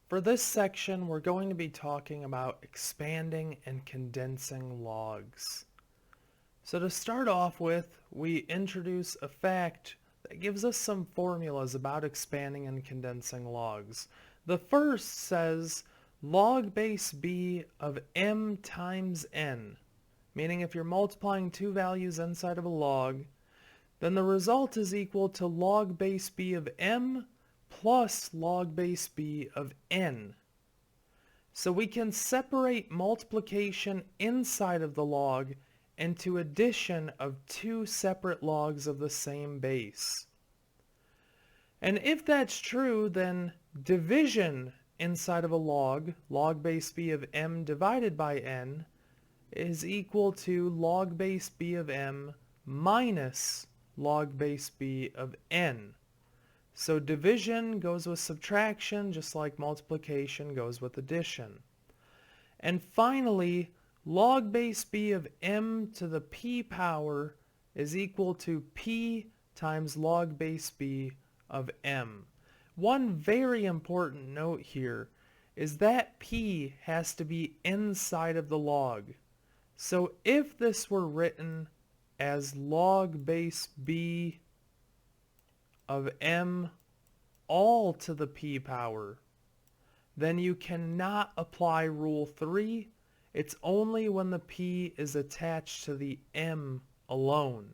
For this section, we're going to be talking about expanding and condensing logs. So to start off with, we introduce a fact that gives us some formulas about expanding and condensing logs. The first says log base b of m times n, meaning if you're multiplying two values inside of a log, then the result is equal to log base b of m plus log base b of n. So we can separate multiplication inside of the log into addition of two separate logs of the same base. And if that's true, then division inside of a log, log base b of m divided by n, is equal to log base b of m minus log base b of n. So division goes with subtraction, just like multiplication goes with addition. And finally, log base b of m to the p power is equal to p times log base b of m. One very important note here is that p has to be inside of the log. So if this were written as log base b of m all to the p power, then you cannot apply rule 3. It's only when the p is attached to the m alone.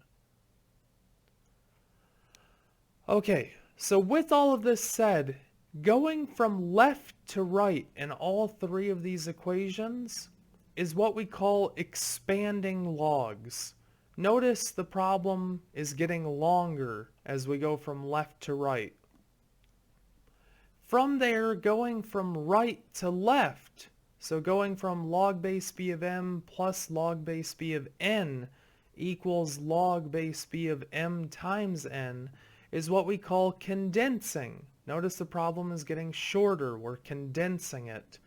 Okay, so with all of this said, going from left to right in all three of these equations is what we call expanding logs. Notice the problem is getting longer as we go from left to right. From there, going from right to left, so going from log base b of m plus log base b of n equals log base b of m times n, is what we call condensing. Notice the problem is getting shorter. We're condensing it.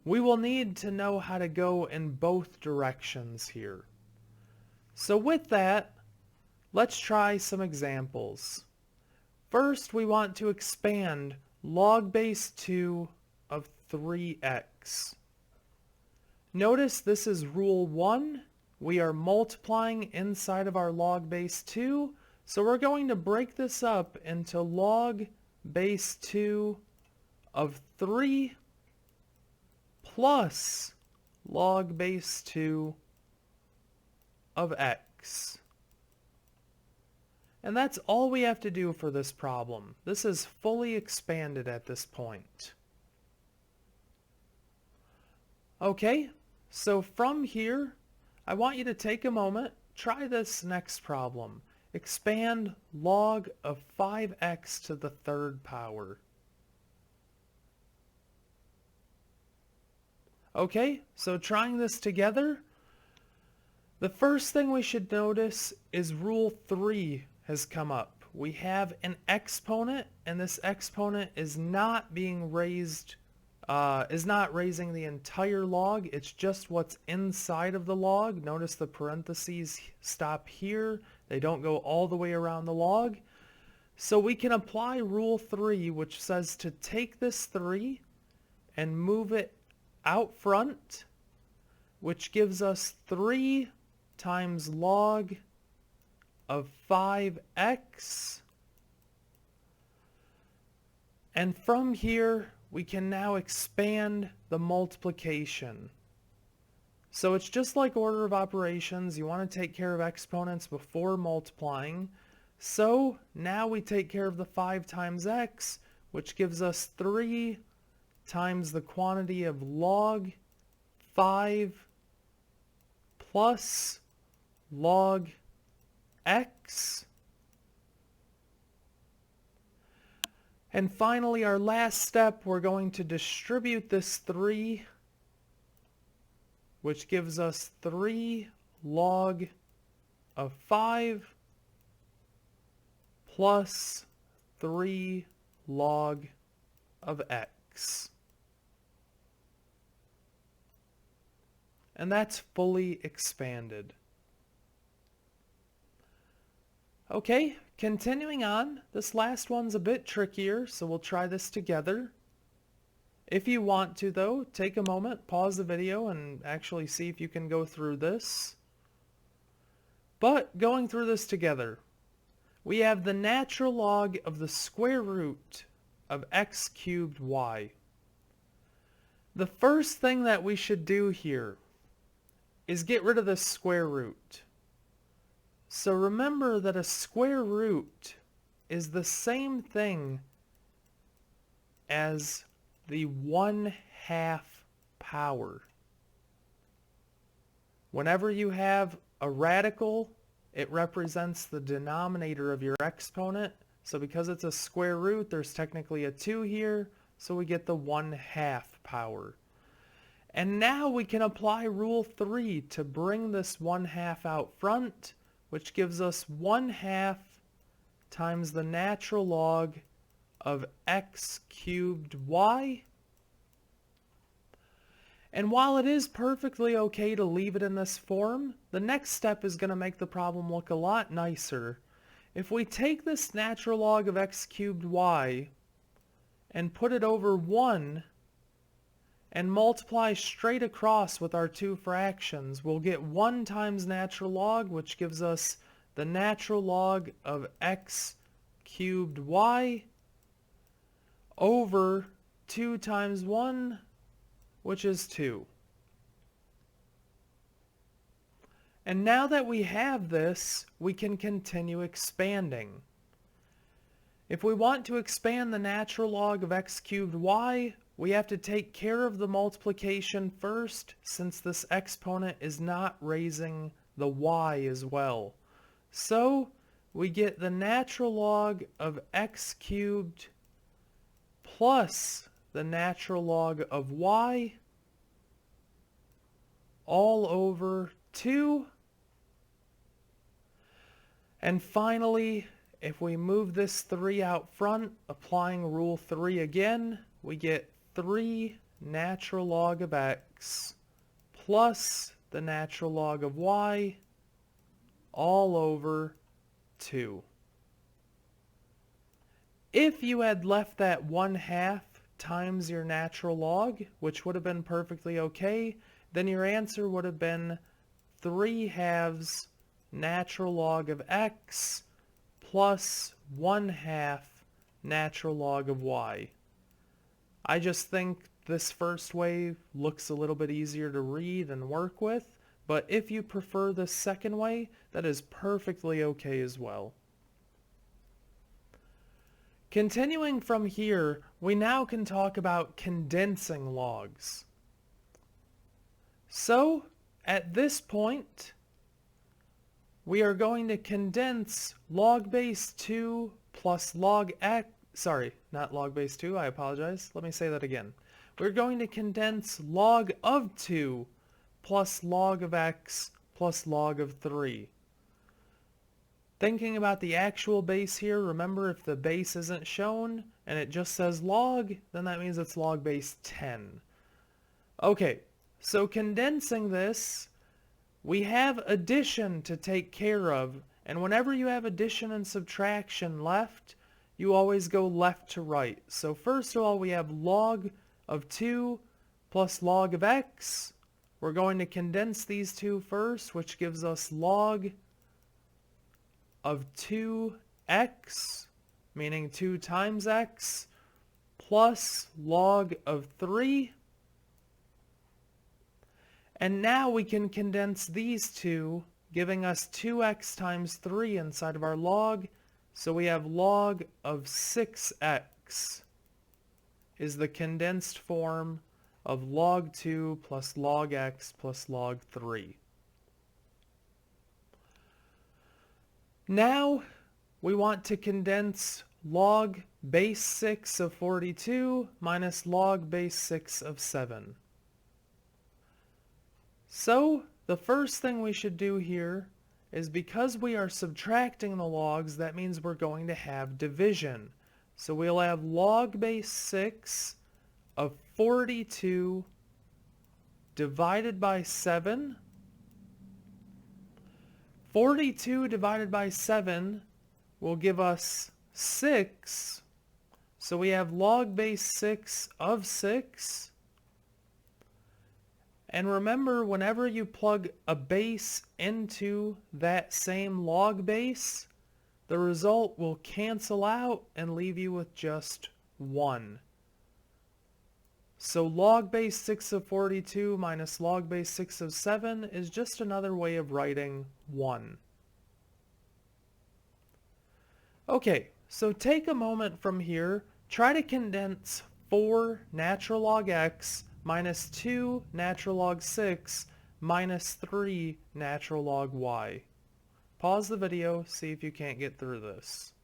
We will need to know how to go in both directions here. So with that, let's try some examples. First, we want to expand log base 2 of 3x. Notice this is rule 1. We are multiplying inside of our log base 2, so we're going to break this up into log base 2 of 3 plus log base 2 of x. And that's all we have to do for this problem. This is fully expanded at this point. Okay, so from here, I want you to take a moment, try this next problem. Expand log of 5x to the third power. Okay, so trying this together, the first thing we should notice is rule 3 has come up. We have an exponent, and this exponent is not being raised, is not raising the entire log. It's just what's inside of the log. Notice the parentheses stop here. They don't go all the way around the log. So we can apply rule 3, which says to take this 3 and move it out front, which gives us 3 times log of 5x, and from here we can now expand the multiplication. So it's just like order of operations. You want to take care of exponents before multiplying. So now we take care of the 5 times x, which gives us 3 times the quantity of log 5 plus log x. And finally, our last step, we're going to distribute this 3, which gives us 3 log of 5 plus 3 log of x. And that's fully expanded. Okay, continuing on, this last one's a bit trickier, so we'll try this together. If you want to though, take a moment, pause the video, and actually see if you can go through this. But going through this together, we have the natural log of the square root of x cubed y. The first thing that we should do here is get rid of the square root. So remember that a square root is the same thing as the 1/2 power. Whenever you have a radical, it represents the denominator of your exponent. So because it's a square root, there's technically a 2 here, so we get the 1/2 power. And now we can apply Rule 3 to bring this 1/2 out front, which gives us 1/2 times the natural log of x cubed y. And while it is perfectly okay to leave it in this form, the next step is going to make the problem look a lot nicer. If we take this natural log of x cubed y and put it over 1 and multiply straight across with our two fractions, we'll get 1 times natural log, which gives us the natural log of x cubed y over 2 times 1, which is 2. And now that we have this, we can continue expanding. If we want to expand the natural log of x cubed y, we have to take care of the multiplication first, since this exponent is not raising the y as well. So we get the natural log of x cubed plus the natural log of y all over 2. And finally, if we move this 3 out front, applying Rule 3 again, we get 3 natural log of x plus the natural log of y all over 2. If you had left that 1/2 times your natural log, which would have been perfectly okay, then your answer would have been 3/2 natural log of x plus 1/2 natural log of y. I just think this first way looks a little bit easier to read and work with, but if you prefer the second way, that is perfectly okay as well. Continuing from here, we now can talk about condensing logs. So, at this point, we are going to condense log base 2 plus log x, sorry, not log base 2, I apologize. Let me say that again. We're going to condense log of 2 plus log of x plus log of 3. Thinking about the actual base here, remember if the base isn't shown and it just says log, then that means it's log base 10. Okay, so condensing this, we have addition to take care of, and whenever you have addition and subtraction left, you always go left to right. So first of all, we have log of 2 plus log of x. We're going to condense these two first, which gives us log of 2x, meaning 2 times x, plus log of 3. And now we can condense these two, giving us 2x times 3 inside of our log. So we have log of 6x is the condensed form of log 2 plus log x plus log 3. Now we want to condense log base 6 of 42 minus log base 6 of 7. So the first thing we should do here is, because we are subtracting the logs, that means we're going to have division. So we'll have log base 6 of 42 divided by 7. 42 divided by 7 will give us 6. So we have log base 6 of 6. And remember, whenever you plug a base into that same log base, the result will cancel out and leave you with just 1. So log base 6 of 42 minus log base 6 of 7 is just another way of writing 1. Okay, so take a moment from here, try to condense 4 natural log x minus 2 natural log 6 minus 3 natural log y. Pause the video, see if you can't get through this.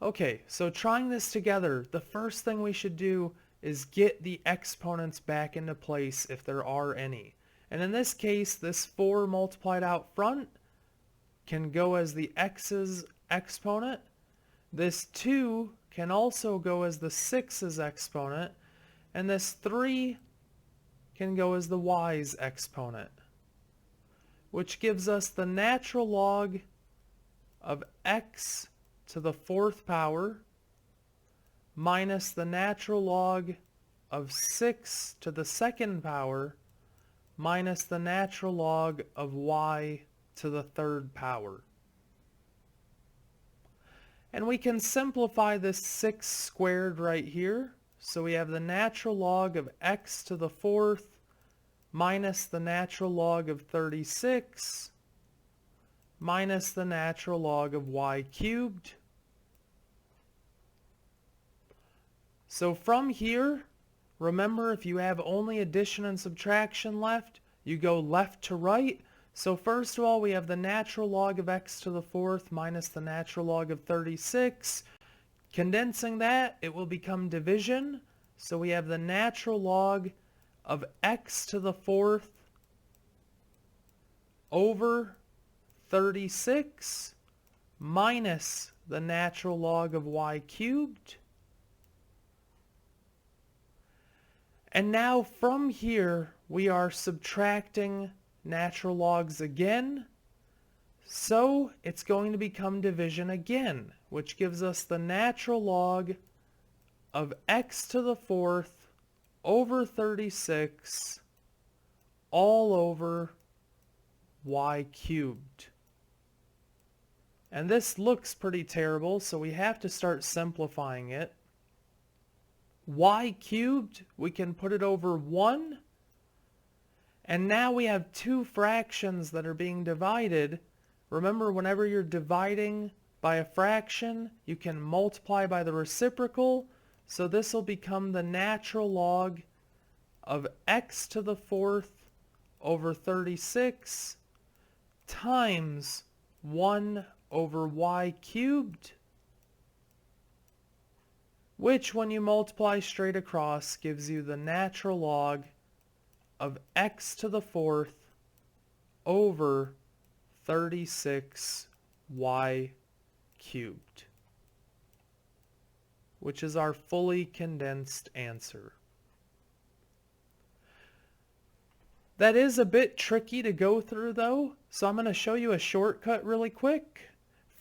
Okay, so trying this together, the first thing we should do is get the exponents back into place if there are any. And in this case, this 4 multiplied out front can go as the x's exponent. This 2 can also go as the 6's exponent. And this 3 can go as the y's exponent, which gives us the natural log of x to the 4th power minus the natural log of 6 to the 2nd power minus the natural log of y to the 3rd power. And we can simplify this 6 squared right here. So we have the natural log of x to the 4th minus the natural log of 36 minus the natural log of y cubed. So from here, remember, if you have only addition and subtraction left, you go left to right. So first of all, we have the natural log of x to the 4th minus the natural log of 36. Condensing that, it will become division. So we have the natural log of x to the 4th over 36 minus the natural log of y cubed. And now from here, we are subtracting natural logs again. So it's going to become division again, which gives us the natural log of x to the 4th over 36 all over y cubed. And this looks pretty terrible, so we have to start simplifying it. Y cubed, we can put it over 1. And now we have two fractions that are being divided. Remember, whenever you're dividing by a fraction, you can multiply by the reciprocal. So this will become the natural log of x to the 4th over 36 times 1 over y cubed, which when you multiply straight across gives you the natural log of x to the 4th over 36 y cubed, which is our fully condensed answer. That is a bit tricky to go through though, so I'm going to show you a shortcut really quick.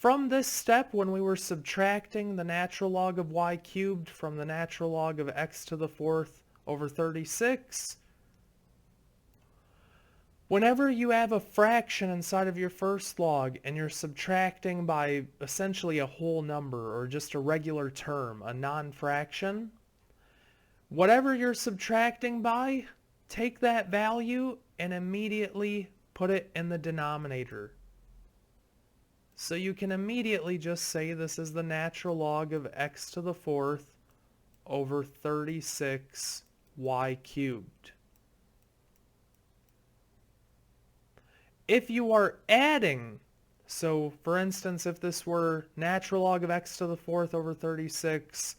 From this step, when we were subtracting the natural log of y cubed from the natural log of x to the 4th over 36, whenever you have a fraction inside of your first log and you're subtracting by essentially a whole number or just a regular term, a non-fraction, whatever you're subtracting by, take that value and immediately put it in the denominator. So you can immediately just say this is the natural log of x to the 4th over 36 y cubed. If you are adding, so for instance, if this were natural log of x to the 4th over 36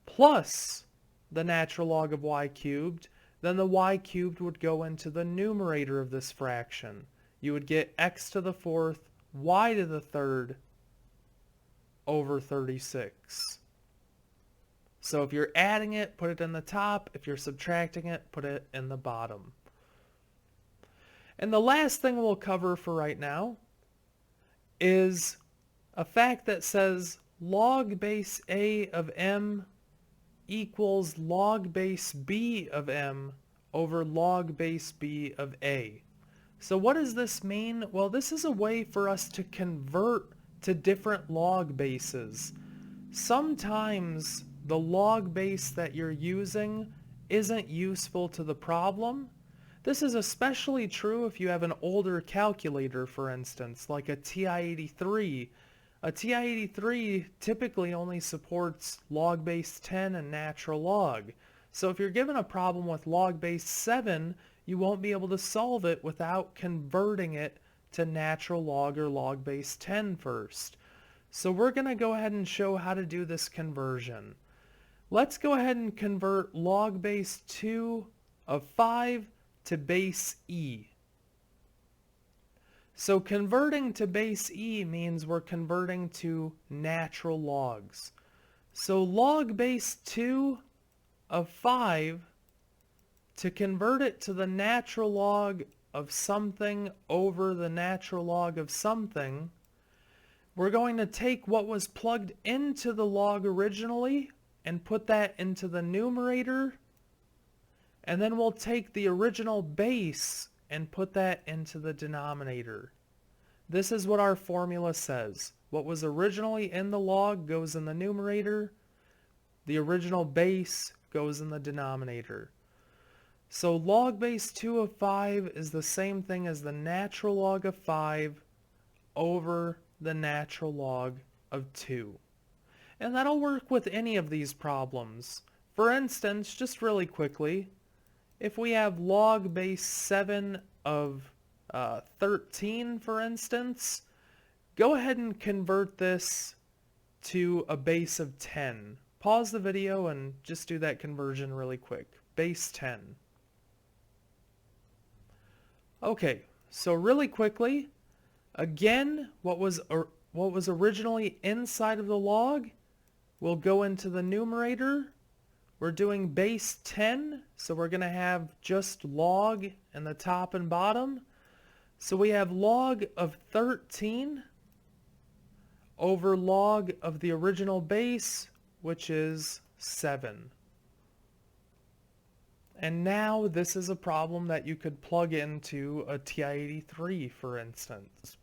plus the natural log of y cubed, then the y cubed would go into the numerator of this fraction. You would get x to the 4th, y to the 3rd over 36. So if you're adding it, put it in the top. If you're subtracting it, put it in the bottom. And the last thing we'll cover for right now is a fact that says log base a of m equals log base b of m over log base b of a. So what does this mean? Well, this is a way for us to convert to different log bases. Sometimes the log base that you're using isn't useful to the problem. This is especially true if you have an older calculator, for instance, like a TI-83. A TI-83 typically only supports log base 10 and natural log. So if you're given a problem with log base 7, you won't be able to solve it without converting it to natural log or log base 10 first. So we're going to go ahead and show how to do this conversion. Let's go ahead and convert log base 2 of 5 to base e. So converting to base e means we're converting to natural logs. So log base 2 of 5, to convert it to the natural log of something over the natural log of something, we're going to take what was plugged into the log originally and put that into the numerator, and then we'll take the original base and put that into the denominator. This is what our formula says. What was originally in the log goes in the numerator. The original base goes in the denominator. So log base 2 of 5 is the same thing as the natural log of 5 over the natural log of 2. And that'll work with any of these problems. For instance, just really quickly, if we have log base 7 of 13, for instance, go ahead and convert this to a base of 10. Pause the video and just do that conversion really quick. Base 10. Okay, so really quickly, again, what was originally inside of the log will go into the numerator. We're doing base 10, so we're going to have just log in the top and bottom. So we have log of 13 over log of the original base, which is 7. And now this is a problem that you could plug into a TI-83, for instance.